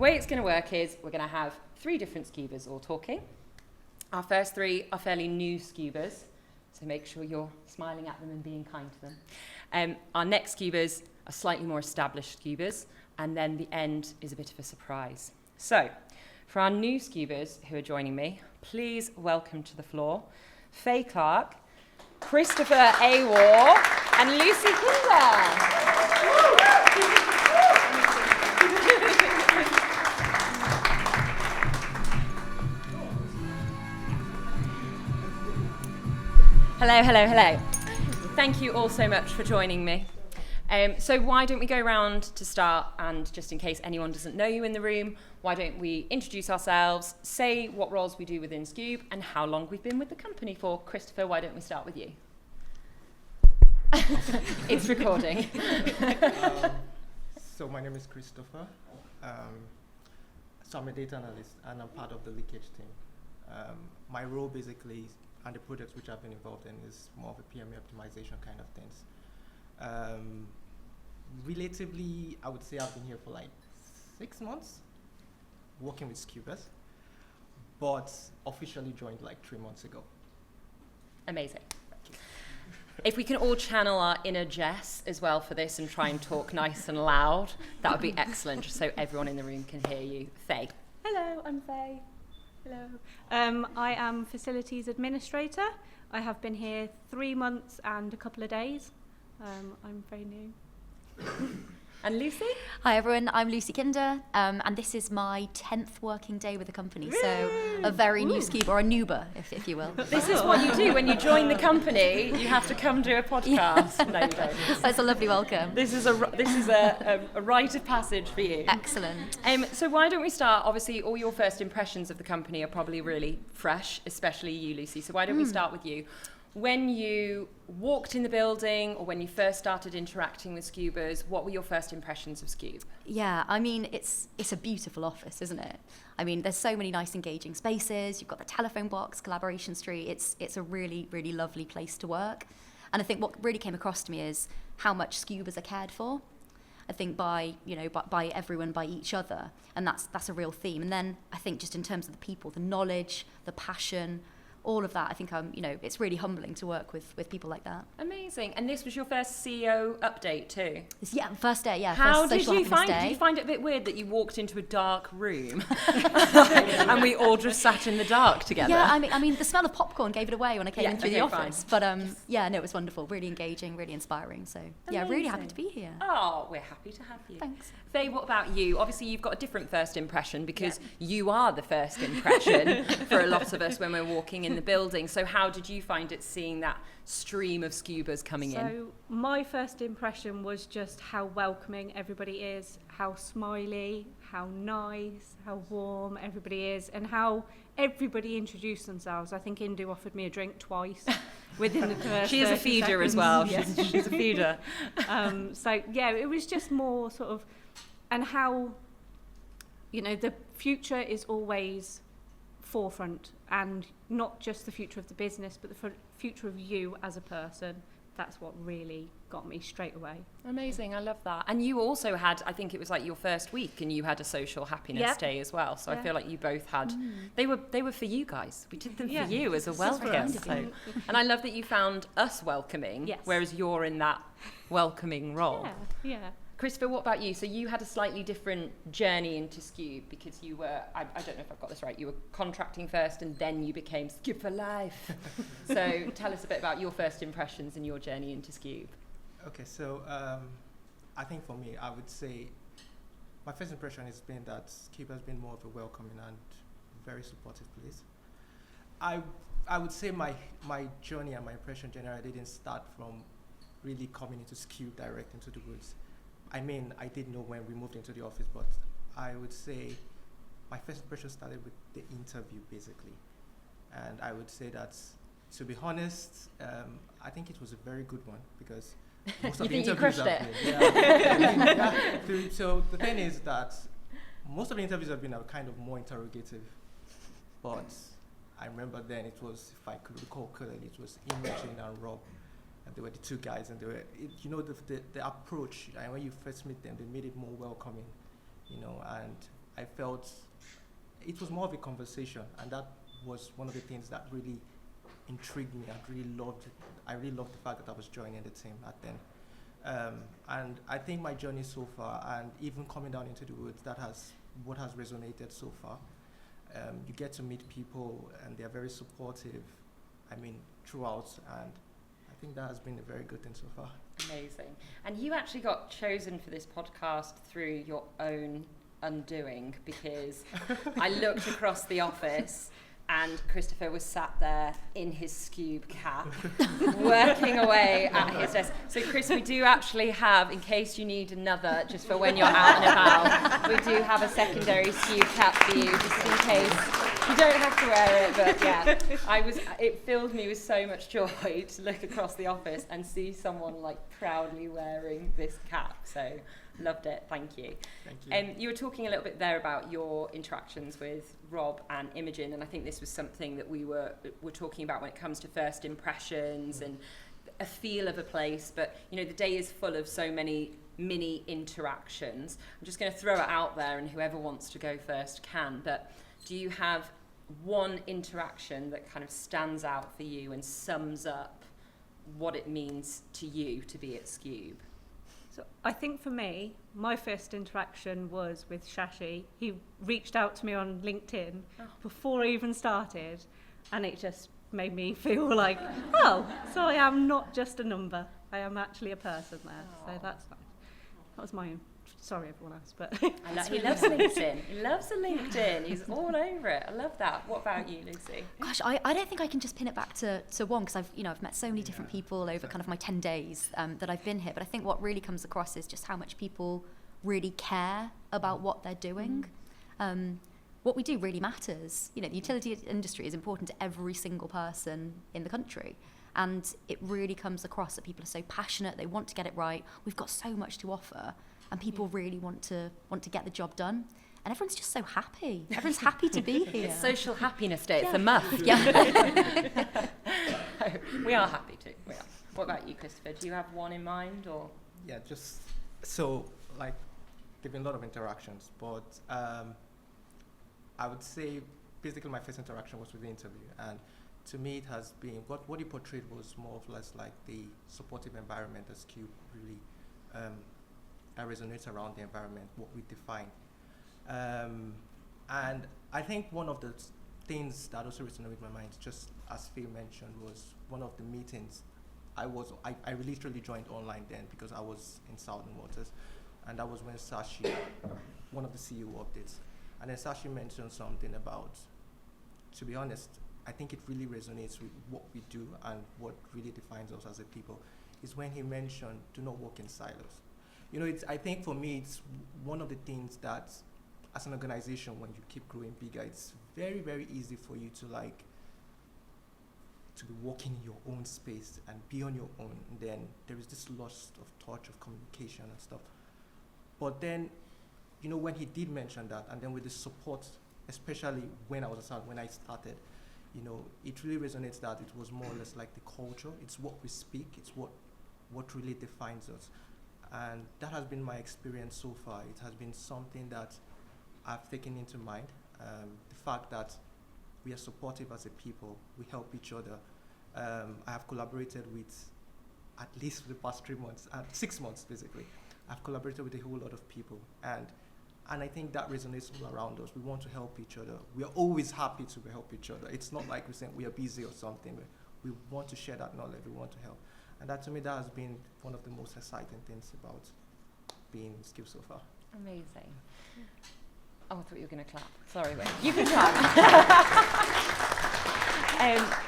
way it's going to work is we're going to have 3 different Skewbers all talking. Our first 3 are fairly new Skewbers, so make sure you're smiling at them and being kind to them. Our next Skewbers are slightly more established Skewbers, and then the end is a bit of a surprise. So, for our new Skewbers who are joining me, please welcome to the floor Faye Clark, Christopher Awar, and Lucy Kinder. Hello. Thank you all so much for joining me. So why don't we go around to start, and just in case anyone doesn't know you in the room, why don't we introduce ourselves, say what roles we do within Skewb, and how long we've been with the company for. Christopher, why don't we start with you? It's recording. So my name is Christopher. So I'm a data analyst, and I'm part of the leakage team. My role basically, and the projects which I've been involved in, is more of a PMA optimization kind of things. Relatively, I would say I've been here for like 6 months, working with Skewbers, but officially joined like 3 months ago. Amazing. If we can all channel our inner Jess as well for this and try and talk nice and loud, that would be excellent, just so everyone in the room can hear you. Faye. Hello, I'm Faye. Hello. I am facilities administrator. I have been here 3 months and a couple of days. I'm very new. And Lucy? Hi everyone, I'm Lucy Kinder, and this is my 10th working day with the company, so a very new Skewber, or a newber, if you will. This is what you do when you join the company. You have to come do a podcast. Yeah. No, you don't. That's a lovely welcome. This is a rite of passage for you. Excellent. So why don't we start? Obviously, all your first impressions of the company are probably really fresh, especially you, Lucy. So why don't we start with you? When you walked in the building, or when you first started interacting with Skewbers, what were your first impressions of Skewb? Yeah, I mean, it's a beautiful office, isn't it? I mean, there's so many nice engaging spaces. You've got the telephone box, Collaboration Street. It's a really, really lovely place to work. And I think what really came across to me is how much Skewbers are cared for. I think by everyone, by each other, and that's a real theme. And then I think just in terms of the people, the knowledge, the passion, all of that, I think it's really humbling to work with people like that. Amazing. And this was your first CEO update too? Yeah, first day, yeah. How did you find it? Did you find it a bit weird that you walked into a dark room and we all just sat in the dark together? Yeah, I mean, the smell of popcorn gave it away when I came in through the office. Fine. But yeah, no, it was wonderful, really engaging, really inspiring. So yeah, really happy to be here. Oh, we're happy to have you. Thanks. Faye, what about you? Obviously, you've got a different first impression because you are the first impression for a lot of us when we're walking in the building. So how did you find it seeing that stream of Skewbers coming in? So my first impression was just how welcoming everybody is, how smiley, how nice, how warm everybody is, and how everybody introduced themselves. I think Indu offered me a drink twice within the first She is a feeder seconds. as well. Yeah. She's a feeder. So yeah, it was just more sort of, and how, the future is always forefront, and not just the future of the business, but the future of you as a person. That's what really got me straight away. Amazing, I love that. And you also had, I think it was like your first week, and you had a social happiness day as well. So I feel like you both had, they were for you guys. We did them for you as a welcome. So, and I love that you found us welcoming, whereas you're in that welcoming role. Yeah. Christopher, what about you? So you had a slightly different journey into Skewb because you were, I don't know if I've got this right, you were contracting first and then you became Skewb for life. So tell us a bit about your first impressions and your journey into Skewb. Okay, so I think for me, I would say my first impression has been that Skewb has been more of a welcoming and very supportive place. I would say my journey and my impression generally didn't start from really coming into Skewb direct into the woods. I mean, I did know when we moved into the office, but I would say my first impression started with the interview, basically. And I would say that, to be honest, I think it was a very good one because most of the interviews have been. So the thing is that most of the interviews have been kind of more interrogative. But I remember then it was, if I could recall clearly, it was Imogen and Rob. And they were the two guys, and they were, the approach, and when you first meet them, they made it more welcoming, and I felt it was more of a conversation, and that was one of the things that really intrigued me. I really loved the fact that I was joining the team at then. And I think my journey so far, and even coming down into the woods, what has resonated so far. You get to meet people, and they're very supportive, throughout, and I think that has been a very good thing so far. Amazing. And you actually got chosen for this podcast through your own undoing, because I looked across the office and Christopher was sat there in his Skewb cap, working away at his desk. So Chris, we do actually have, in case you need another, just for when you're out and about, we do have a secondary Skewb cap for you, just in case. You don't have to wear it, but yeah, it filled me with so much joy to look across the office and see someone like proudly wearing this cap. So loved it, thank you. Thank you. You were talking a little bit there about your interactions with Rob and Imogen, and I think this was something that we were talking about when it comes to first impressions and a feel of a place. But the day is full of so many mini interactions. I'm just going to throw it out there, and whoever wants to go first can. But do you have one interaction that kind of stands out for you and sums up what it means to you to be at Skewb? So I think for me, my first interaction was with Shashi. He reached out to me on LinkedIn before I even started, and it just made me feel like, oh, so I am not just a number. I am actually a person there. So that's nice. That was my own. Sorry, everyone else, but he loves LinkedIn. He loves a LinkedIn. He's all over it. I love that. What about you, Lucy? Gosh, I don't think I can just pin it back to one, because I've met so many different people over kind of my 10 days that I've been here. But I think what really comes across is just how much people really care about what they're doing. What we do really matters. The utility industry is important to every single person in the country. And it really comes across that people are so passionate. They want to get it right. We've got so much to offer. And people really want to get the job done, and everyone's just so happy. Everyone's happy to be here. It's Social Happiness Day. It's a must. Yeah. We are happy too. We are. What about you, Christopher? Do you have one in mind, or? Yeah, just so there've been a lot of interactions, but I would say basically my first interaction was with the interview, and to me it has been what he portrayed was more of less like the supportive environment that Skewb really that resonates around the environment, what we define. And I think one of the things that also resonated with my mind, just as Phil mentioned, was one of the meetings. I literally joined online then because I was in Southern Waters, and that was when Sashi, one of the CEO updates, and then Sashi mentioned something about, to be honest, I think it really resonates with what we do and what really defines us as a people, is when he mentioned, do not work in silos. I think for me, it's one of the things that, as an organization, when you keep growing bigger, it's very, very easy for you to be working in your own space and be on your own. And then there is this loss of touch of communication and stuff. But then, when he did mention that, and then with the support, especially when I started, it really resonates that it was more or less like the culture. It's what we speak. It's what really defines us. And that has been my experience so far. It has been something that I've taken into mind. The fact that we are supportive as a people, we help each other. I have collaborated with, at least for the past 6 months basically, I've collaborated with a whole lot of people. And I think that resonates all around us. We want to help each other. We are always happy to help each other. It's not like we're saying we are busy or something. We want to share that knowledge. We want to help. And that, to me, that has been one of the most exciting things about being in Skewb so far. Amazing. Oh, I thought you were going to clap. Sorry, wait. You can clap.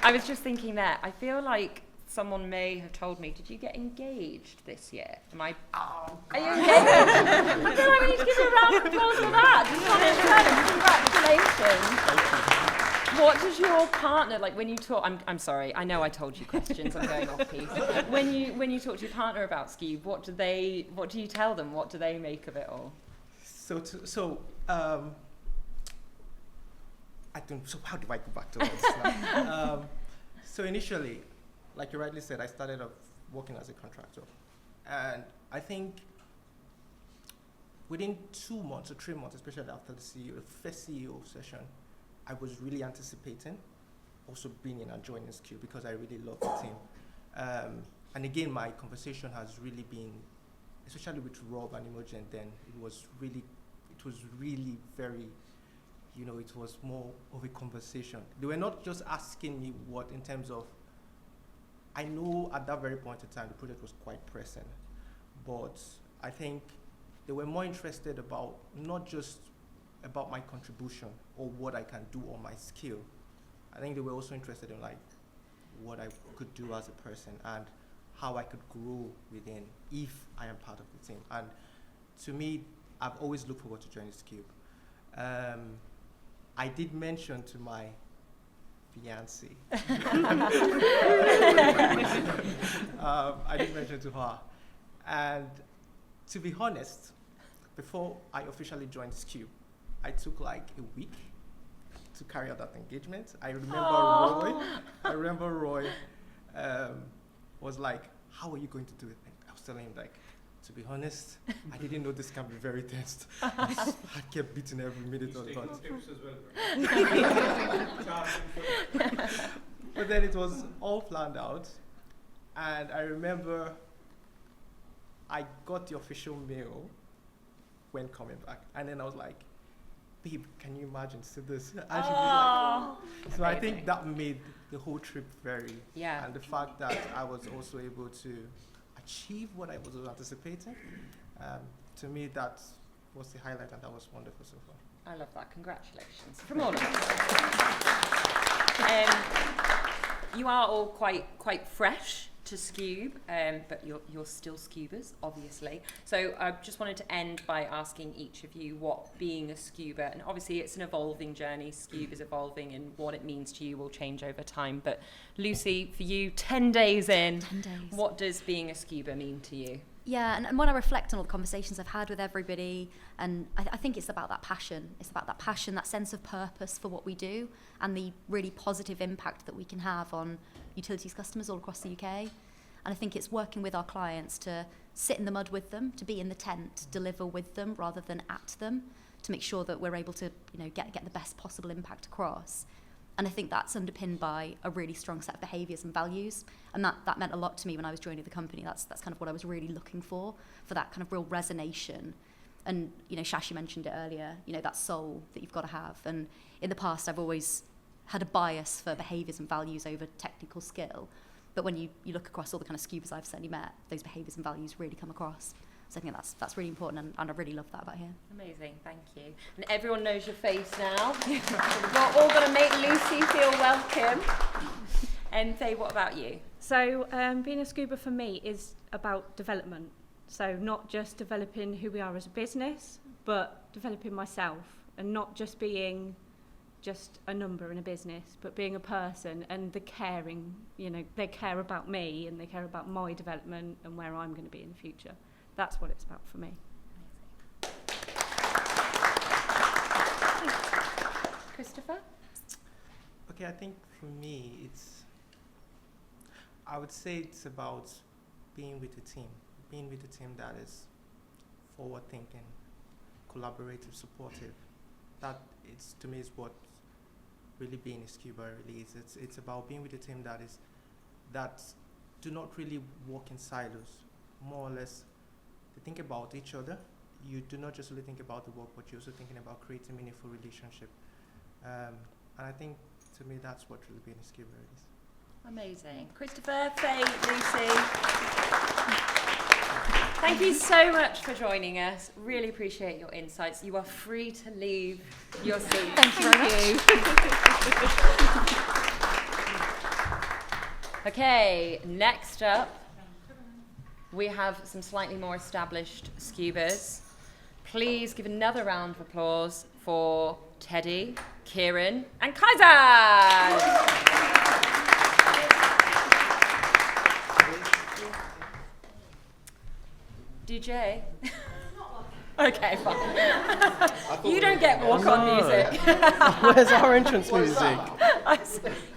I was just thinking there, I feel like someone may have told me, did you get engaged this year? Are you engaged? I feel like we need to give you a round of applause for that. Just want to tell them, congratulations. What does your partner, when you talk, I'm sorry, I know I told you questions, I'm going off piece. When you talk to your partner about Skewb, what do you tell them? What do they make of it all? So how do I go back to all this now? So initially, like you rightly said, I started off working as a contractor. And I think within 2 months or 3 months, especially after the first CEO session, I was really anticipating also being in and joining Skewb because I really love the team. And again, my conversation has really been, especially with Rob and Imogen then, it was really very, it was more of a conversation. They were not just asking me what in terms of, I know at that very point in time the project was quite pressing, but I think they were more interested about not just about my contribution or what I can do or my skill. I think they were also interested in like what I could do as a person and how I could grow within if I am part of the team. And to me, I've always looked forward to joining Skewb. I did mention to my fiancée. I did mention to her. And to be honest, before I officially joined Skewb, I took like a week to carry out that engagement. I remember Roy was like, how are you going to do it? I was telling him like, to be honest, I didn't know this can be very tense. I kept beating every minute of the month. But then it was all planned out. And I remember I got the official mail when coming back. And then I was like, babe, can you imagine? So this. And she was like, so I think that made the whole trip very. Yeah. And the fact that I was also able to achieve what I was anticipating, to me that was the highlight, and that was wonderful so far. I love that. Congratulations from all of us. You are all quite fresh to Skewb, but you're still Skewbers, obviously. So I just wanted to end by asking each of you what being a Skewber, and obviously it's an evolving journey. Skewb is evolving, and what it means to you will change over time. But Lucy, for you, 10 days in, 10 days. What does being a Skewber mean to you? Yeah, and when I reflect on all the conversations I've had with everybody, and I think it's about that passion. It's about that passion, that sense of purpose for what we do, and the really positive impact that we can have on utilities customers all across the UK. And I think it's working with our clients to sit in the mud with them, to be in the tent, to deliver with them rather than at them, to make sure that we're able to, get the best possible impact across. And I think that's underpinned by a really strong set of behaviours and values. And that meant a lot to me when I was joining the company. That's kind of what I was really looking for that kind of real resonation. And, Shashi mentioned it earlier, that soul that you've got to have. And in the past, I've always had a bias for behaviours and values over technical skill. But when you look across all the kind of Skewbers I've certainly met, those behaviours and values really come across. So I think that's really important, and I really love that about here. Amazing, thank you. And everyone knows your face now. We're all going to make Lucy feel welcome. And Faye, what about you? So being a Skewber for me is about development. So not just developing who we are as a business, but developing myself, and not just being just a number in a business, but being a person and the caring, they care about me and they care about my development and where I'm going to be in the future. That's what it's about for me. Christopher? Okay, I think for me, I would say it's about being with a team that is forward-thinking, collaborative, supportive. That to me is what really being a Skewber really is. It's about being with a team that do not really work in silos. More or less, they think about each other. You do not just really think about the work, but you're also thinking about creating meaningful relationship. And I think to me that's what really being a Skewber is. Amazing. Christopher, Faye, Lucy. Thank you so much for joining us. Really appreciate your insights. You are free to leave your seat. Thank you very much. Okay, next up, we have some slightly more established Skewbers. Please give another round of applause for Teddy, Kieran, and Kaiser. DJ? Okay, fine. You don't get walk-on music. Where's our entrance music?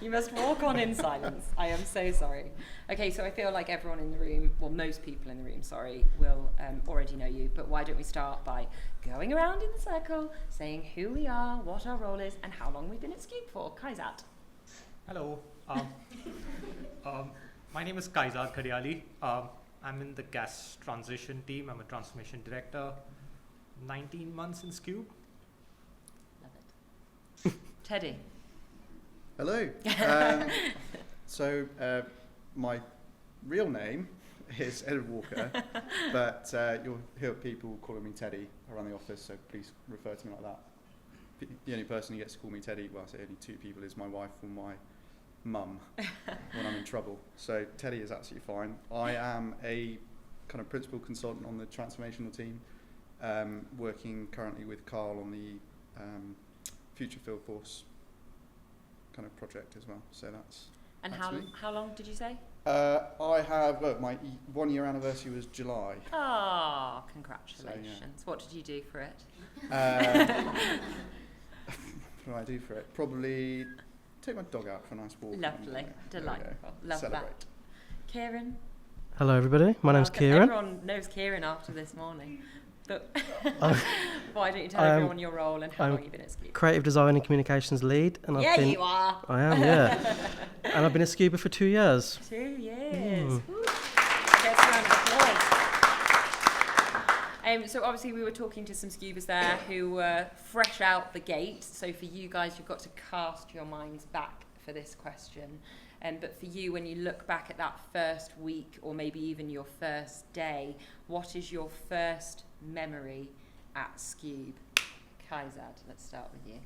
You must walk on in silence. I am so sorry. Okay, so I feel like everyone in the room, well, most people in the room, sorry, will already know you, but why don't we start by going around in the circle, saying who we are, what our role is, and how long we've been at Skewb for. Kaizat. Hello. My name is Kaizad Khadiali. I'm in the gas transition team. I'm a transformation director. 19 months in Skewb. Love it. Teddy. Hello. My real name is Edward Walker, but you'll hear people calling me Teddy around the office, so please refer to me like that. The only person who gets to call me Teddy, well, I say only two people, is my wife or my mum when I'm in trouble. So Teddy is absolutely fine. I am a kind of principal consultant on the transformational team, working currently with Carl on the Future Field Force kind of project as well. So that's. And how long did you say? I have, my 1 year anniversary was July. Oh, congratulations. So, yeah. What did you do for it? What do I do for it? Probably take my dog out for a nice walk. Lovely. Delightful. Love Celebrate. that. Kieran? Hello everybody, my name's Kieran. Everyone knows Kieran after this morning. But why don't you tell everyone your role and how long you've been at Skewb? Creative design and communications lead. And Yeah, you are. I am, yeah. And I've been a Skewber for 2 years. 2 years. Woo. Let's round of applause. So obviously we were talking to some Skewbers there who were fresh out the gate. So for you guys, you've got to cast your minds back for this question. But for you, when you look back at that first week or maybe even your first day, what is your first memory at Skewb? Kaizad, let's start with you.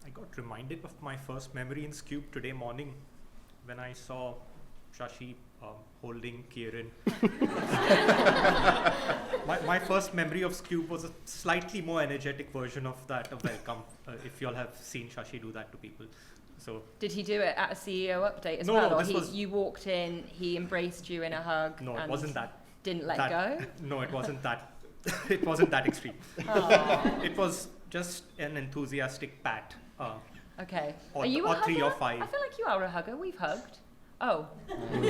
I got reminded of my first memory in Skewb today morning when I saw Shashi holding Kieran. my first memory of Skewb was a slightly more energetic version of that, a welcome, if you all have seen Shashi do that to people. So did he do it at a CEO update as No, well? no, Or you walked in, he embraced you in a hug? No, it and wasn't that. Didn't let go? No, it wasn't that. It wasn't that extreme. Oh. It was just an enthusiastic pat. Okay. Or, Are you a or hugger? 3 or 5. I feel like you are a hugger. We've hugged. Oh. we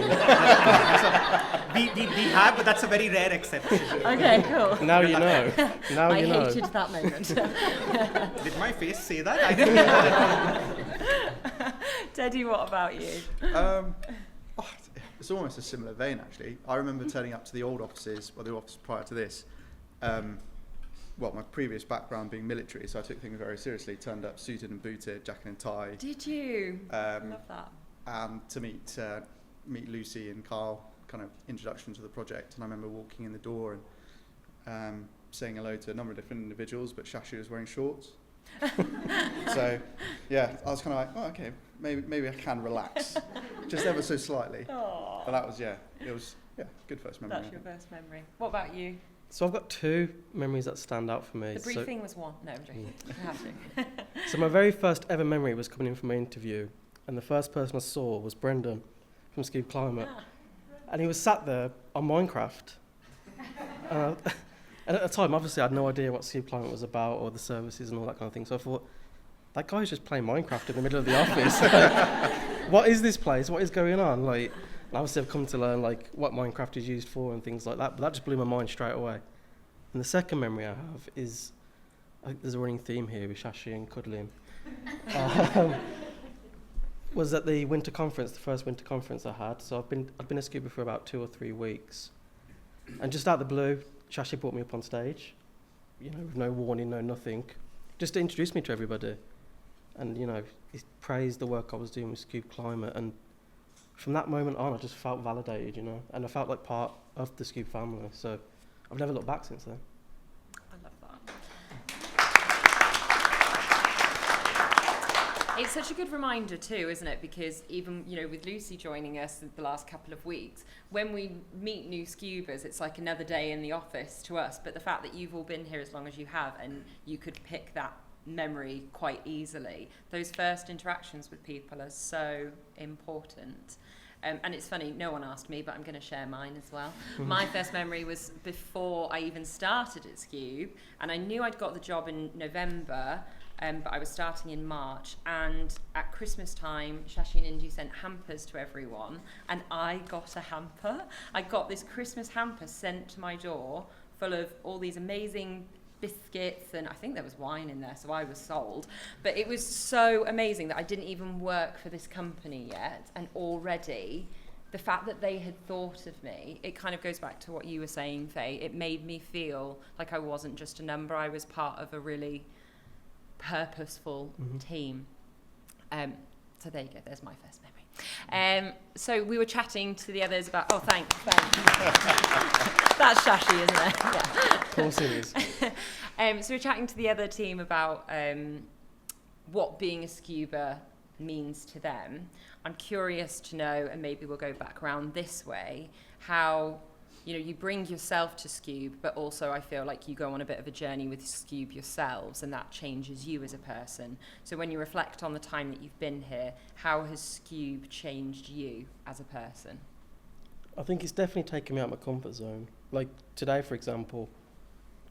have, but that's a very rare exception. Okay, cool. Now you know. Now I you know. hated that moment. Did my face say that? I didn't know that. Teddy, what about you? It's almost a similar vein, actually. I remember turning up to the old offices, or the office prior to this. My previous background being military, so I took things very seriously. Turned up suited and booted, jacket and tie. Did you? Love that. And to meet Lucy and Carl, kind of introduction to the project. And I remember walking in the door and saying hello to a number of different individuals, but Shashi was wearing shorts. So, yeah, I was kind of like, oh, okay, maybe I can relax, just ever so slightly. Aww. But that was, it was good first memory. That's your first memory. What about you? So I've got 2 memories that stand out for me. The briefing was one. No, I'm joking. You have to. So my very first ever memory was coming in from my interview, and the first person I saw was Brendan from Skewb Climate. And he was sat there on Minecraft. And at the time, obviously, I had no idea what Skewb Climate was about or the services and all that kind of thing. So I thought, that guy's just playing Minecraft in the middle of the office. What is this place? What is going on? Like, obviously, I've come to learn like what Minecraft is used for and things like that. But that just blew my mind straight away. And the second memory I have is, I think there's a running theme here with Shashi and cuddling. Was at the winter conference, the first winter conference I had. So I've been a Skewber for about 2 or 3 weeks, and just out of the blue, Shashi brought me up on stage, with no warning, no nothing, just to introduce me to everybody, and he praised the work I was doing with Skewb Climate, and from that moment on, I just felt validated, and I felt like part of the Skewb family. So I've never looked back since then. I love that. It's such a good reminder too, isn't it? Because even, with Lucy joining us the last couple of weeks, when we meet new Skewbers, it's like another day in the office to us. But the fact that you've all been here as long as you have, and you could pick that memory quite easily, those first interactions with people are so important. And it's funny, no one asked me, but I'm going to share mine as well. My first memory was before I even started at Skewb, and I knew I'd got the job in November, but I was starting in March, and at Christmas time, Shashi and Indy sent hampers to everyone, and I got a hamper. I got this Christmas hamper sent to my door full of all these amazing biscuits, and I think there was wine in there, so I was sold. But it was so amazing that I didn't even work for this company yet, and already the fact that they had thought of me, it kind of goes back to what you were saying, Faye. It made me feel like I wasn't just a number, I was part of a really purposeful team. So there you go, there's my first memory. So we were chatting to the others about, oh, thanks. That's Shashi, isn't it? Yeah. Of course it is. So we're chatting to the other team about what being a Skewber means to them. I'm curious to know, and maybe we'll go back around this way, how you bring yourself to Skewb, but also I feel like you go on a bit of a journey with Skewb yourselves, and that changes you as a person. So when you reflect on the time that you've been here, how has Skewb changed you as a person? I think it's definitely taken me out of my comfort zone. Like today, for example,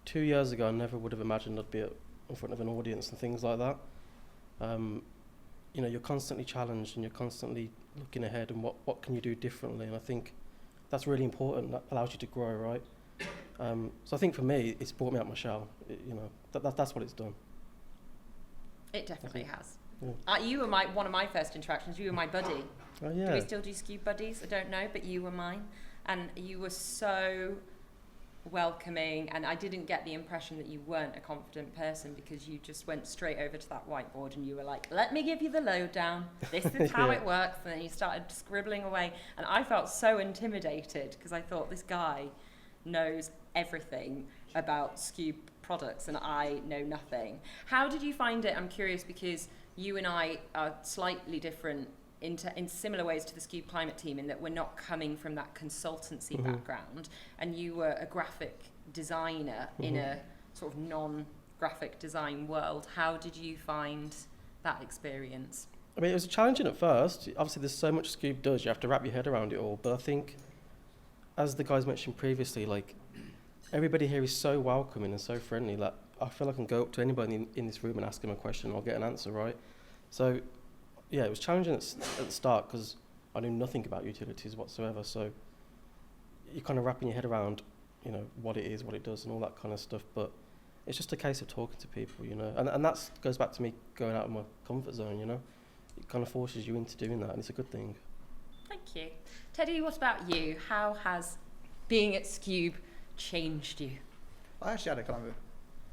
2 years ago, I never would have imagined I'd be in front of an audience and things like that. You're constantly challenged and you're constantly looking ahead and what can you do differently, and I think that's really important. That allows you to grow, right? So I think for me, it's brought me out my shell. That's what it's done. It definitely has. Yeah. You were one of my first interactions. You were my buddy. Oh yeah. Do we still do Skewb buddies? I don't know, but you were mine, and you were so welcoming, and I didn't get the impression that you weren't a confident person, because you just went straight over to that whiteboard and you were like, let me give you the lowdown, this is how it works, and then you started scribbling away, and I felt so intimidated because I thought, this guy knows everything about Skewb products and I know nothing. How did you find it? I'm curious, because you and I are slightly different in similar ways to the Skewb climate team, in that we're not coming from that consultancy background, and you were a graphic designer in a sort of non-graphic design world. How did you find that experience? I mean, it was challenging at first. Obviously, there's so much Skewb does, you have to wrap your head around it all. But I think, as the guys mentioned previously, like, everybody here is so welcoming and so friendly. Like, I feel I can go up to anybody in this room and ask them a question and I'll get an answer, right? So, yeah, it was challenging at the start because I knew nothing about utilities whatsoever. So you're kind of wrapping your head around, what it is, what it does, and all that kind of stuff. But it's just a case of talking to people, and that goes back to me going out of my comfort zone. It kind of forces you into doing that, and it's a good thing. Thank you. Teddy, what about you? How has being at Skewb changed you? I actually had a kind of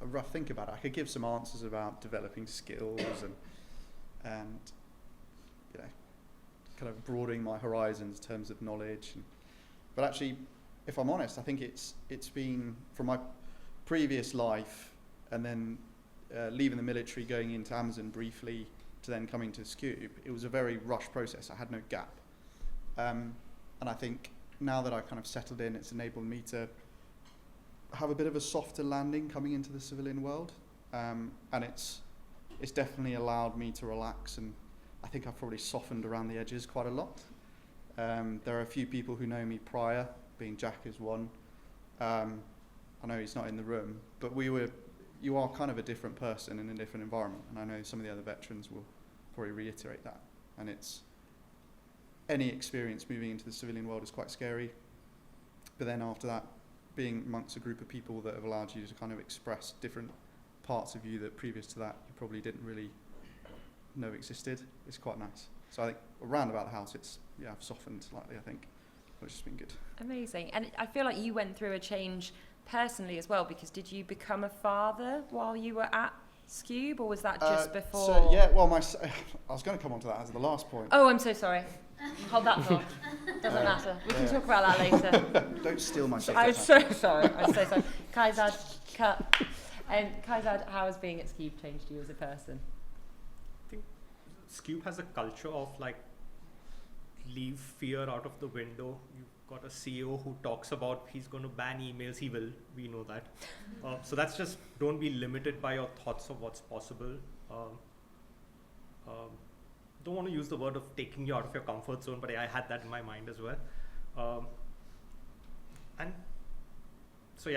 a rough think about it. I could give some answers about developing skills and kind of broadening my horizons in terms of knowledge. But actually, if I'm honest, I think it's been from my previous life and then leaving the military, going into Amazon briefly, to then coming to Skewb. It was a very rushed process. I had no gap. And I think now that I've kind of settled in, it's enabled me to have a bit of a softer landing coming into the civilian world. And it's definitely allowed me to relax, and I think I've probably softened around the edges quite a lot. There are a few people who know me prior, being Jack is one. I know he's not in the room, but you are kind of a different person in a different environment, and I know some of the other veterans will probably reiterate that. And any experience moving into the civilian world is quite scary, but then after that, being amongst a group of people that have allowed you to kind of express different parts of you that previous to that you probably didn't really know existed, it's quite nice. So I think around about the house, I've softened slightly, I think, which has been good. Amazing. And I feel like you went through a change personally as well, because did you become a father while you were at Skewb, or was that just before? So, yeah, well, I was going to come on to that as the last point. Oh, I'm so sorry. Hold that thought. Doesn't matter. We can talk about that later. Don't steal my stuff. I'm so sorry. Kaizad, cut. Kaizad, how has being at Skewb changed you as a person? I think Skewb has a culture of leave fear out of the window. You've got a CEO who talks about he's going to ban emails. He will. We know that. So that's just, don't be limited by your thoughts of what's possible. Don't want to use the word of taking you out of your comfort zone, but I had that in my mind as well. And so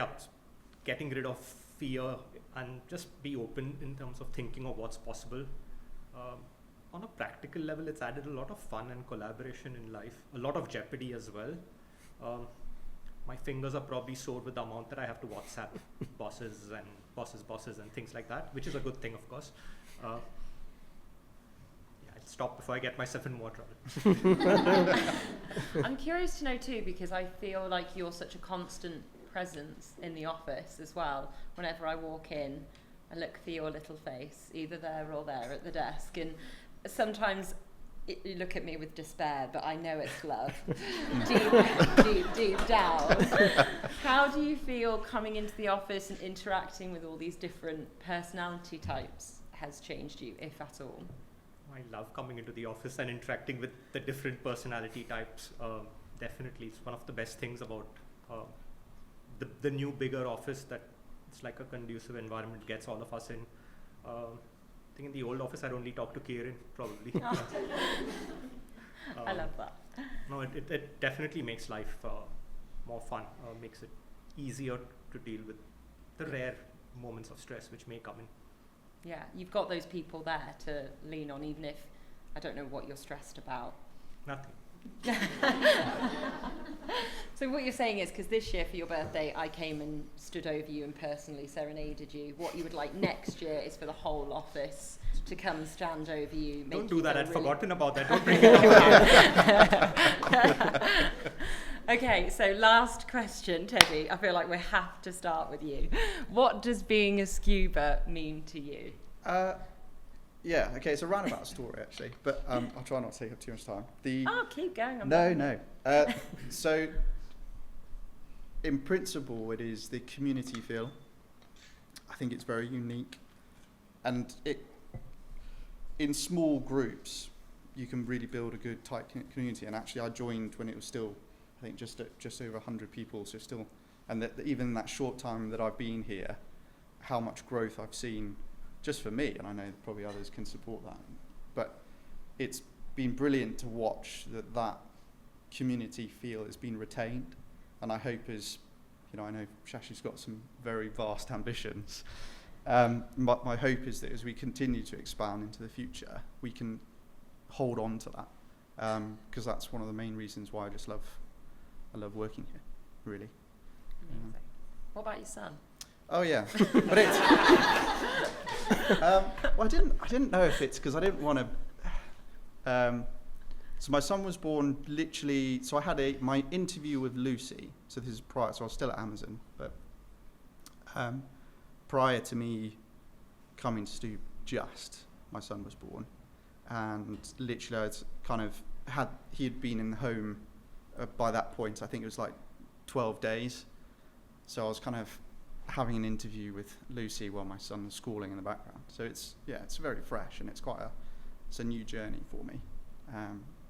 getting rid of fear. and just be open in terms of thinking of what's possible. On a practical level, it's added a lot of fun and collaboration in life, a lot of jeopardy as well. My fingers are probably sore with the amount that I have to WhatsApp bosses and things like that, which is a good thing, of course. I'll stop before I get myself in more trouble. I'm curious to know too, because I feel like you're such a constant presence in the office as well. Whenever I walk in, I look for your little face, either there or there at the desk, and sometimes you look at me with despair, but I know it's love, deep down. How do you feel coming into the office and interacting with all these different personality types has changed you, if at all? I love coming into the office and interacting with the different personality types. Definitely, it's one of the best things about the new, bigger office, that it's like a conducive environment, gets all of us in. I think in the old office I'd only talk to Kieran, probably. I love that. No, it definitely makes life more fun, makes it easier to deal with the rare moments of stress which may come in. Yeah, you've got those people there to lean on, even if I don't know what you're stressed about. Nothing. So what you're saying is, because this year for your birthday I came and stood over you and personally serenaded you, what you would like next year is for the whole office to come stand over you. Don't do that, I'd forgotten about that. Don't bring it up. Okay, so last question, Teddy. I feel like we have to start with you. What does being a Skewber mean to you? Yeah, okay, it's a roundabout story actually, but I'll try not to take up too much time. Keep going. No. So, in principle, it is the community feel. I think it's very unique, and in small groups, you can really build a good, tight community. And actually, I joined when it was still, I think, just over 100 people. So still, and even in that short time that I've been here, how much growth I've seen. Just for me, and I know probably others can support that, but it's been brilliant to watch that community feel has been retained, and I hope I know Shashi's got some very vast ambitions. My hope is that as we continue to expand into the future, we can hold on to that, because that's one of the main reasons why I love working here, really. Amazing. What about your son? Oh yeah, but it's. Well, I didn't know if it's because I didn't want to. So my son was born literally. So I had my interview with Lucy. So this is prior. So I was still at Amazon, but prior to me coming to Skewb, my son was born, and literally I'd kind of he had been in the home by that point. I think it was like 12 days. So I was kind of having an interview with Lucy while my son was schooling in the background. So it's very fresh, and it's a new journey for me,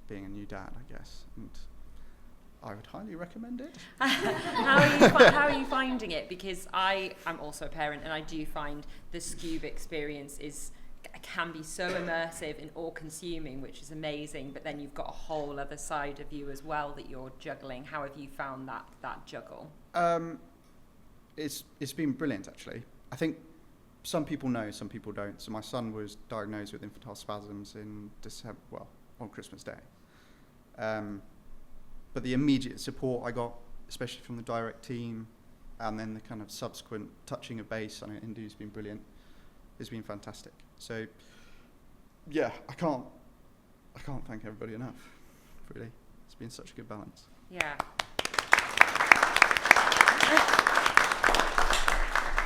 being a new dad, I guess, and I would highly recommend it. How are you finding it? Because I am also a parent, and I do find the Skewb experience can be so immersive and all-consuming, which is amazing, but then you've got a whole other side of you as well that you're juggling. How have you found that juggle? It's been brilliant, actually. I think some people know, some people don't. So my son was diagnosed with infantile spasms in December, on Christmas Day. But the immediate support I got, especially from the direct team, and then the kind of subsequent touching of base on it, Indu's been brilliant. It's been fantastic. So, yeah, I can't thank everybody enough, really. It's been such a good balance. Yeah.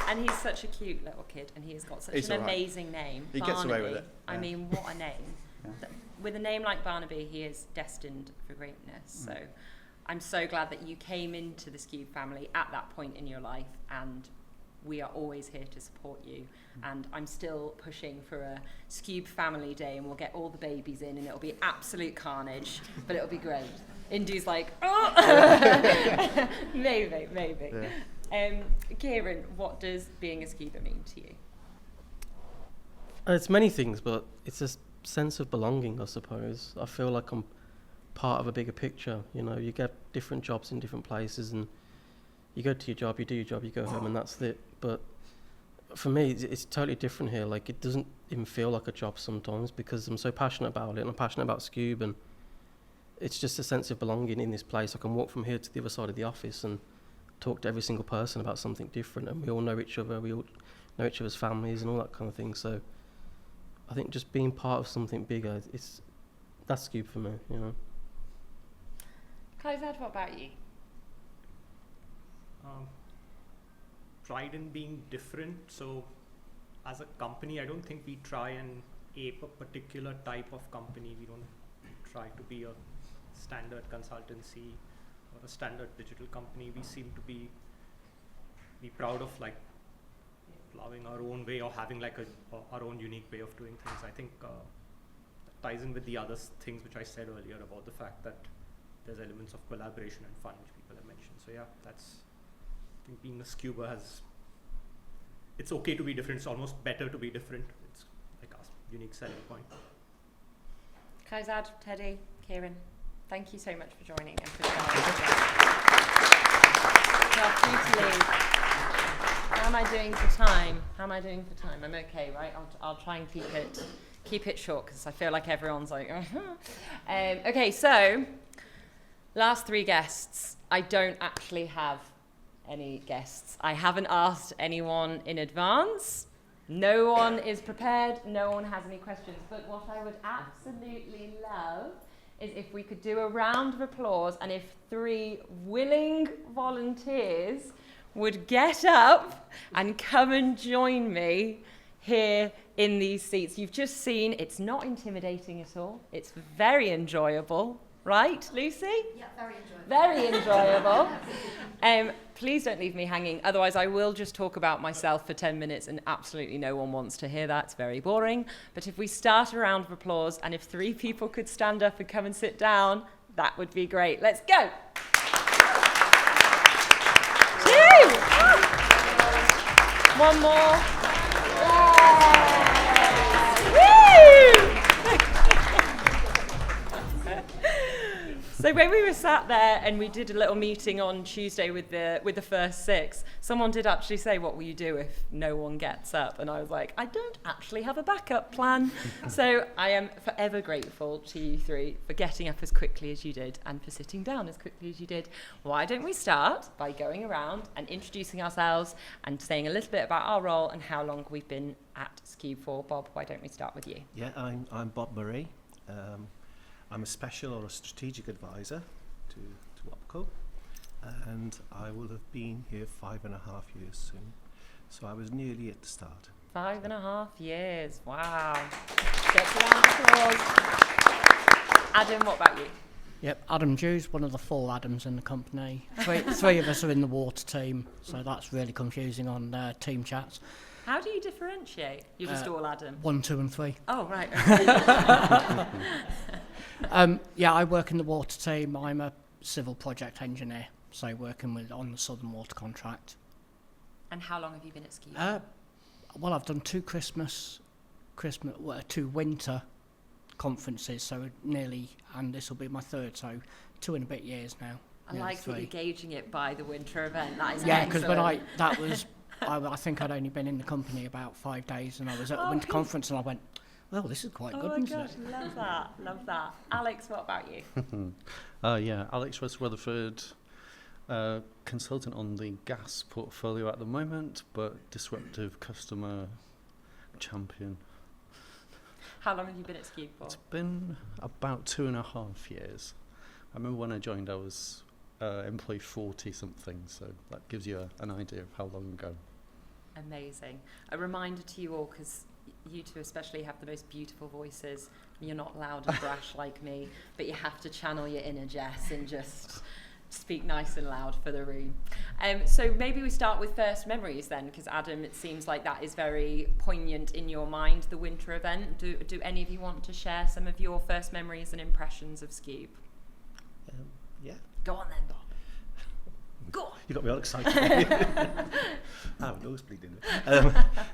And he's such a cute little kid, and he has got such an amazing name. He Barnaby. gets away with it. Yeah. I mean, what a name. Yeah. With a name like Barnaby, he is destined for greatness. So I'm so glad that you came into the Skewb family at that point in your life, and we are always here to support you. And I'm still pushing for a Skewb family day, and we'll get all the babies in, and it'll be absolute carnage, but it'll be great. Indu's like, oh! maybe. Yeah. Kieran, what does being a Skewber mean to you? It's many things, but it's a sense of belonging, I suppose. I feel like I'm part of a bigger picture. You know, you get different jobs in different places, and you go to your job, you do your job, you go home, and that's it. But for me, it's totally different here. Like, it doesn't even feel like a job sometimes because I'm so passionate about it, and I'm passionate about Skewb, and it's just a sense of belonging in this place. I can walk from here to the other side of the office and talk to every single person about something different, and we all know each other, we all know each other's families and all that kind of thing. So I think just being part of something bigger, that's Skewb for me, you know. Coincide, what about you? Pride in being different. So as a company, I don't think we try and ape a particular type of company. We don't try to be a standard consultancy or a standard digital company. We seem to be proud of like plowing our own way or having like our own unique way of doing things. I think that ties in with the other things which I said earlier about the fact that there's elements of collaboration and fun which people have mentioned. So yeah, I think being a Skewber it's okay to be different. It's almost better to be different. It's like a unique selling point. Coincide, Teddy, Kieran, thank you so much for joining and for sharing. How am I doing for time? I'm okay, right? I'll try and keep it short because I feel like everyone's like, okay, so last 3 guests. I don't actually have any guests. I haven't asked anyone in advance. No one is prepared. No one has any questions. But what I would absolutely love is if we could do a round of applause and if 3 willing volunteers would get up and come and join me here in these seats. You've just seen it's not intimidating at all. It's very enjoyable. Right, Lucy? Yeah, very enjoyable. Very enjoyable. Please don't leave me hanging. Otherwise, I will just talk about myself for 10 minutes and absolutely no one wants to hear that. It's very boring. But if we start a round of applause and if 3 people could stand up and come and sit down, that would be great. Let's go. 2. One more. Woo! So when we were sat there and we did a little meeting on Tuesday with the first 6, someone did actually say, what will you do if no one gets up? And I was like, I don't actually have a backup plan. So I am forever grateful to you 3 for getting up as quickly as you did and for sitting down as quickly as you did. Why don't we start by going around and introducing ourselves and saying a little bit about our role and how long we've been at Skewb for. Bob, why don't we start with you? Yeah, I'm Bob Murray. I'm a special or a strategic advisor to OPCO, and I will have been here 5.5 years soon. So I was nearly at the start. 5.5 years. Wow. Get a round of applause. Adam, what about you? Yep, Adam Dews, one of the 4 Adams in the company. 3 of us are in the water team, so that's really confusing on team chats. How do you differentiate? You're just all Adam. 1, 2 and 3. Oh, right. Yeah, I work in the water team. I'm a civil project engineer, so working on the Southern Water contract. And how long have you been at Skewb? Well, I've done 2 2 winter conferences, so nearly, and this will be my 3rd, so 2 and a bit years now. I like that you're gauging it by the winter event. That is yeah, because excellent. I think I'd only been in the company about 5 days, and I was at a winter conference, and I went, well, this is quite good, isn't it? Oh my gosh, love that. Alex, what about you? Yeah, Alex West Rutherford, consultant on the gas portfolio at the moment, but disruptive customer champion. How long have you been at Skewb for? It's been about 2.5 years. I remember when I joined, I was employee 40 something, so that gives you an idea of how long ago. Amazing. A reminder to you all, because you 2 especially have the most beautiful voices. You're not loud and brash like me, but you have to channel your inner Jess and just speak nice and loud for the room. So maybe we start with first memories then, because Adam, it seems like that is very poignant in your mind, the winter event. Do any of you want to share some of your first memories and impressions of Skewb? Yeah. Go on then, Bob. Go on. You got me all excited. I'm nosebleeding.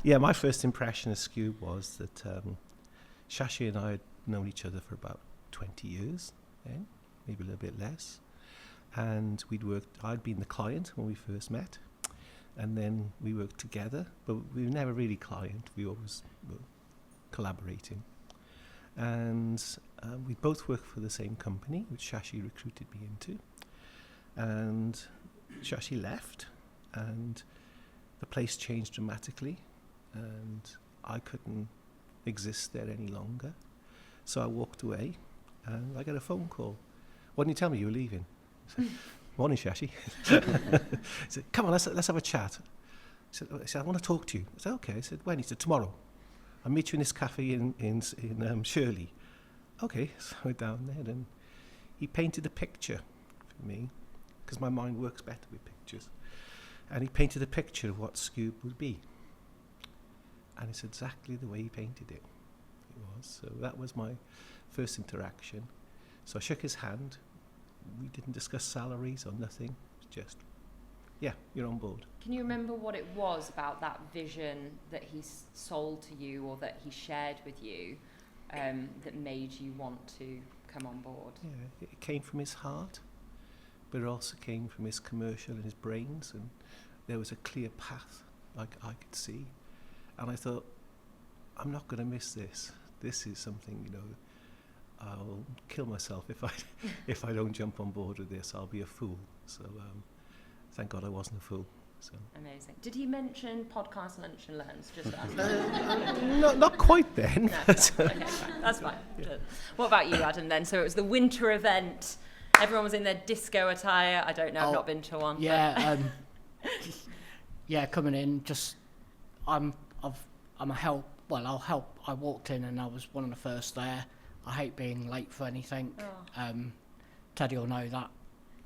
Yeah, my first impression of Skewb was that Shashi and I had known each other for about 20 years, maybe a little bit less. And I'd been the client when we first met. and then we worked together, but we were never really client. We always were collaborating. And we both worked for the same company, which Shashi recruited me into. And Shashi left, and the place changed dramatically, and I couldn't exist there any longer. So I walked away, and I got a phone call. Why didn't you tell me you were leaving? I said, morning, Shashi. He said, come on, let's have a chat. He said, I want to talk to you. I said, okay. I said, when? He said, tomorrow. I'll meet you in this cafe in Shirley. Okay, so I went down there, and he painted a picture for me, because my mind works better with pictures. And he painted a picture of what Skewb would be. And it's exactly the way he painted it. It was. So that was my first interaction. So I shook his hand. We didn't discuss salaries or nothing. It was just, yeah, you're on board. Can you remember what it was about that vision that he sold to you, or that he shared with you, that made you want to come on board? Yeah, it came from his heart, but it also came from his commercial and his brains, and there was a clear path like I could see. And I thought, I'm not going to miss this. This is something, you know, I'll kill myself if I don't jump on board with this. I'll be a fool. So thank God I wasn't a fool. So. Amazing. Did he mention podcast lunch and learns? Just asking. Not quite then. No, okay, fine. That's fine. Yeah. What about you, Adam, then? So it was the winter event. Everyone was in their disco attire. I don't know. I've not been to one. Yeah. Yeah, coming in, just I'm a help. Well, I'll help. I walked in and I was one of the first there. I hate being late for anything. Oh. Teddy will know that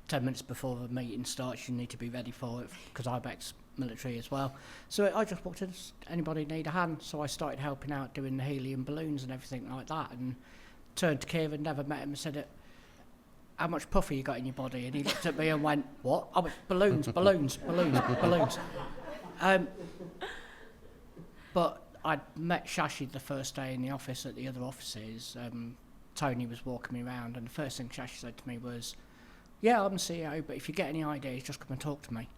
10 minutes before the meeting starts, you need to be ready for it, because I'm ex-military as well. So I just walked in, does anybody need a hand? So I started helping out doing the helium balloons and everything like that, and turned to Kieran, never met him, and said, how much puffer you got in your body? And he looked at me and went, what? I went, balloons. But I'd met Shashi the first day in the office at the other offices. Tony was walking me around, and the first thing Shashi said to me was, yeah, I'm the CEO, but if you get any ideas, just come and talk to me.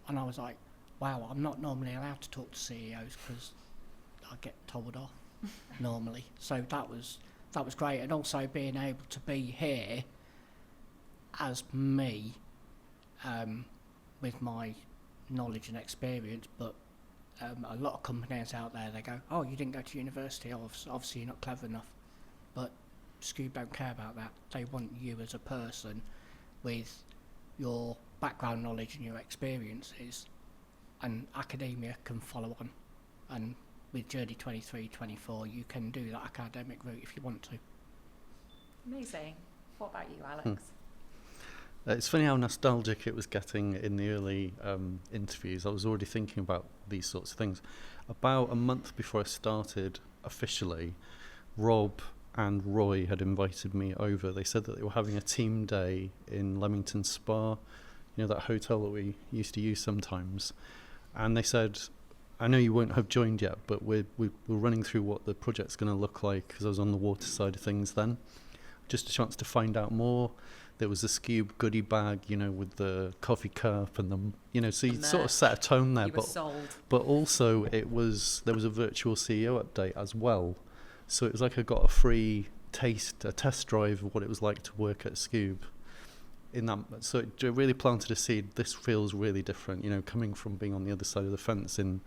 And I was like, wow, I'm not normally allowed to talk to CEOs because I get told off normally. So that was great. And also being able to be here as me, with my knowledge and experience, but a lot of companies out there, they go, oh, you didn't go to university, obviously you're not clever enough. But Skewb don't care about that. They want you as a person with your background knowledge and your experiences, and academia can follow on. And with Journey 23-24, you can do that academic route if you want to. Amazing. What about you, Alex? It's funny how nostalgic it was getting in the early interviews. I was already thinking about these sorts of things. About a month before I started officially, Rob and Roy had invited me over. They said that they were having a team day in Leamington Spa, you know, that hotel that we used to use sometimes. And they said, I know you won't have joined yet, but we're running through what the project's going to look like, because I was on the water side of things then. Just a chance to find out more. There was a Skewb goodie bag, you know, with the coffee cup and the, you know, so you sort of set a tone there. You were sold. But also there was a virtual CEO update as well. So it was like I got a free taste, a test drive of what it was like to work at Skewb. So it really planted a seed. This feels really different, you know, coming from being on the other side of the fence in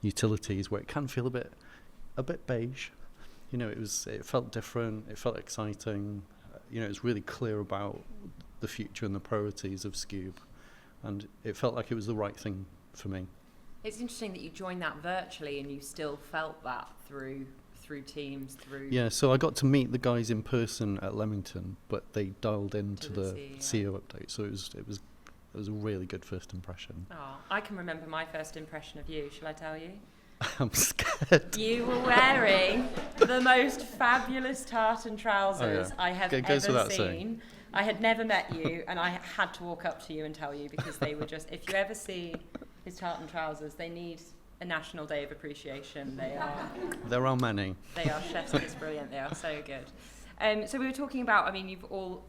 utilities, where it can feel a bit beige. You know, it felt different. It felt exciting. You know, it was really clear about the future and the priorities of Skewb, and it felt like it was the right thing for me. It's interesting that you joined that virtually and you still felt that through Teams, through... Yeah, so I got to meet the guys in person at Leamington, but they dialed into the CEO update, so it was a really good first impression. Oh, I can remember my first impression of you. Shall I tell you? I'm scared. You were wearing the most fabulous tartan trousers I have ever seen. I had never met you, and I had to walk up to you and tell you, because they were just... If you ever see his tartan trousers, they need a National Day of Appreciation. There are many. They are chef's kiss brilliant. They are so good. So we were talking about, I mean, you've all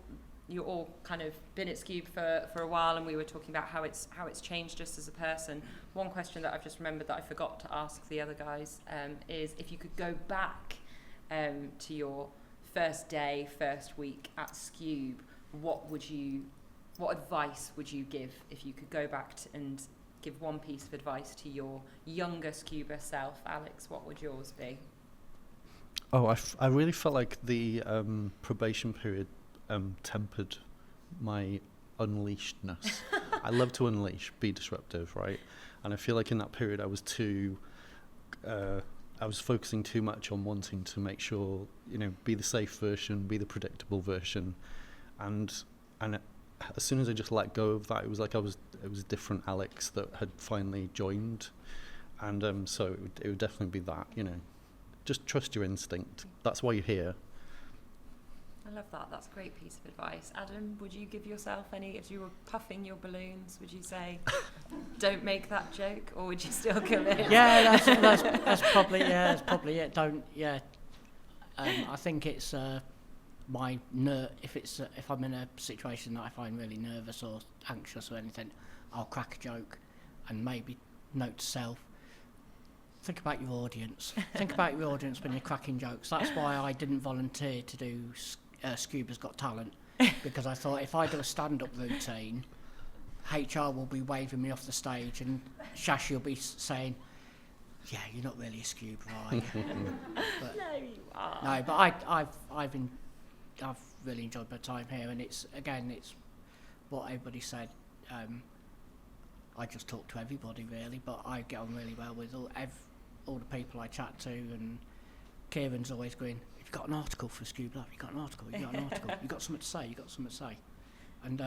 you all kind of been at Skewb for a while, and we were talking about how it's changed just as a person. One question that I've just remembered that I forgot to ask the other guys is if you could go back to your first day, first week at Skewb, what advice would you give if you could go back and give one piece of advice to your younger Skewber self? Alex, what would yours be? Oh, I really felt like the probation period tempered my unleashedness. I love to unleash, be disruptive, right? And I feel like in that period I was focusing too much on wanting to make sure, be the safe version, be the predictable version, and as soon as I just let go of that, it was like it was a different Alex that had finally joined, and so it would definitely be that, just trust your instinct. That's why you're here. I love that. That's a great piece of advice. Adam, would you give yourself any, if you were puffing your balloons, would you say, don't make that joke, or would you still go in? Yeah, that's probably it. Don't, yeah. I think it's if I'm in a situation that I find really nervous or anxious or anything, I'll crack a joke and maybe note to self, think about your audience. Think about your audience when you're cracking jokes. That's why I didn't volunteer to do Skewbers Got Talent, because I thought if I do a stand-up routine, HR will be waving me off the stage and Shashi will be saying, yeah, you're not really a Skewber, are you? But, No, you are. no, but I've really enjoyed my time here, and it's what everybody said. I just talk to everybody really, but I get on really well with all the people I chat to, and Kieran's always going, "You've got an article for Skewb Live. You got an article. You got an article. You got something to say. You got something to say." And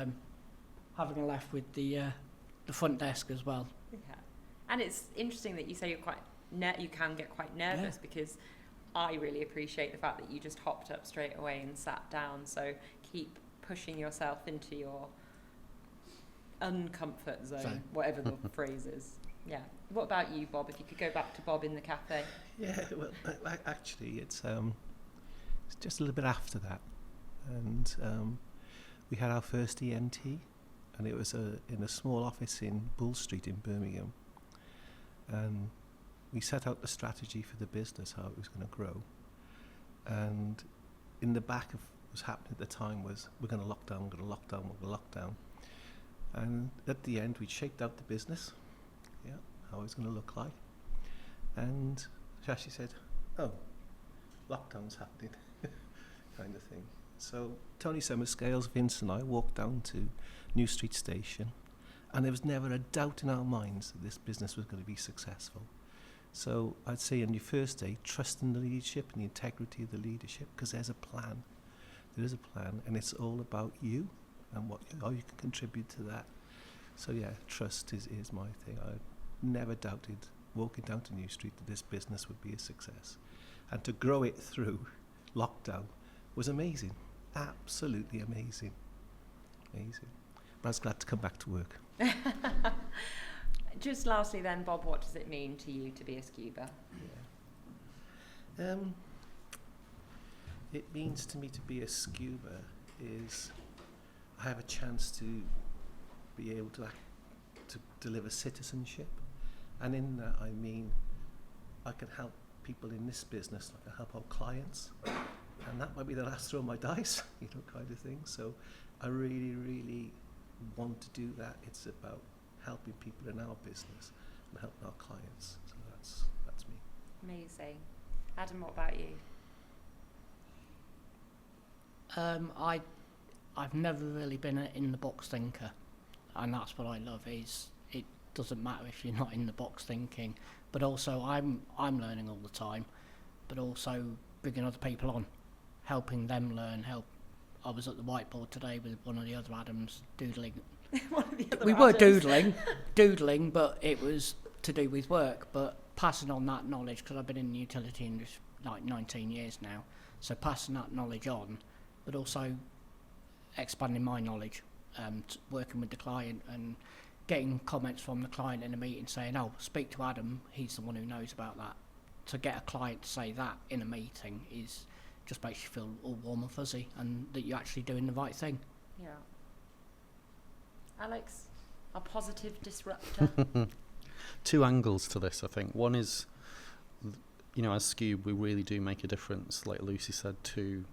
having a laugh with the front desk as well. Yeah, and it's interesting that you say you can get quite nervous, because I really appreciate the fact that you just hopped up straight away and sat down. So keep pushing yourself into your uncomfort zone, whatever the phrase is. Yeah. What about you, Bob? If you could go back to Bob in the cafe. Yeah, well, actually, it's just a little bit after that, and we had our first ENT, and it was in a small office in Bull Street in Birmingham, and we set out the strategy for the business, how it was going to grow, and in the back of what was happening at the time was, we're going to lock down, we're going to lock down, we're going to lock down, and at the end we shaped out the business, how it was going to look like, and Shashi said, oh, lockdown's happening, kind of thing. So Tony Summerscales, Vince and I walked down to New Street Station, and there was never a doubt in our minds that this business was going to be successful. So I'd say on your first day, trust in the leadership and the integrity of the leadership, because there's a plan. There is a plan, and it's all about you and how you can contribute to that. So yeah, trust is my thing. I never doubted, walking down to New Street, that this business would be a success. And to grow it through lockdown was amazing. Absolutely amazing. Amazing. But I was glad to come back to work. Just lastly then, Bob, what does it mean to you to be a Skewber? Yeah. It means to me to be a Skewber is I have a chance to be able to deliver citizenship, and in that I mean I can help people in this business, I can help our clients, and that might be the last throw of my dice, kind of thing. So I really, really want to do that. It's about helping people in our business and helping our clients. So that's me. Amazing. Adam, what about you? I've never really been an in-the-box thinker, and that's what I love. Is it doesn't matter if you're not in the box thinking, but also I'm learning all the time, but also bringing other people on, helping them learn. I was at the whiteboard today with one of the other Adams doodling. We were doodling, but it was to do with work, but passing on that knowledge, because I've been in the utility industry like 19 years now, so passing that knowledge on, but also expanding my knowledge, working with the client and getting comments from the client in a meeting saying, oh, speak to Adam, he's the one who knows about that. To get a client to say that in a meeting just makes you feel all warm and fuzzy, and that you're actually doing the right thing. Yeah. Alex, a positive disruptor. Two angles to this, I think. One is, you know, as Skewb, we really do make a difference, like Lucy said, to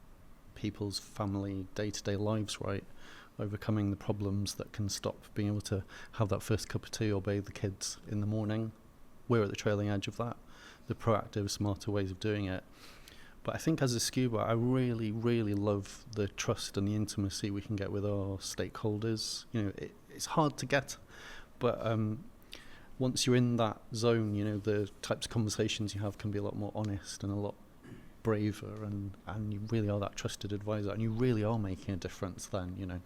people's family day-to-day lives, right? Overcoming the problems that can stop being able to have that first cup of tea or bathe the kids in the morning. We're at the trailing edge of that, the proactive, smarter ways of doing it. But I think as a Skewber, I really, really love the trust and the intimacy we can get with our stakeholders. You know, it's hard to get, but once you're in that zone, you know, the types of conversations you have can be a lot more honest and a lot braver, and you really are that trusted advisor, and you really are making a difference then, you know,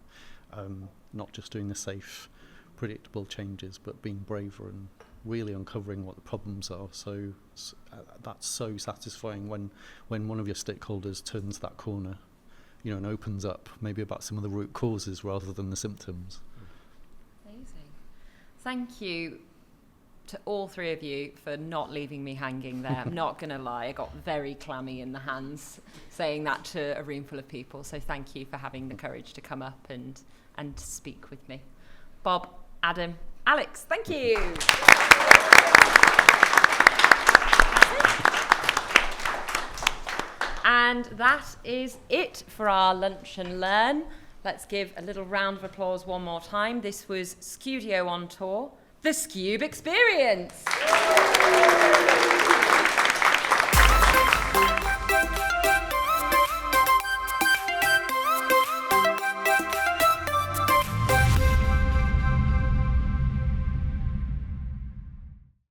not just doing the safe, predictable changes, but being braver and really uncovering what the problems are. So that's so satisfying when one of your stakeholders turns that corner, you know, and opens up maybe about some of the root causes rather than the symptoms. Amazing. Thank you to all three of you for not leaving me hanging there. I'm not going to lie, I got very clammy in the hands saying that to a room full of people. So thank you for having the courage to come up and speak with me. Bob, Adam, Alex, thank you. And that is it for our Lunch and Learn. Let's give a little round of applause one more time. This was Skewdio on tour, the Skewb Experience.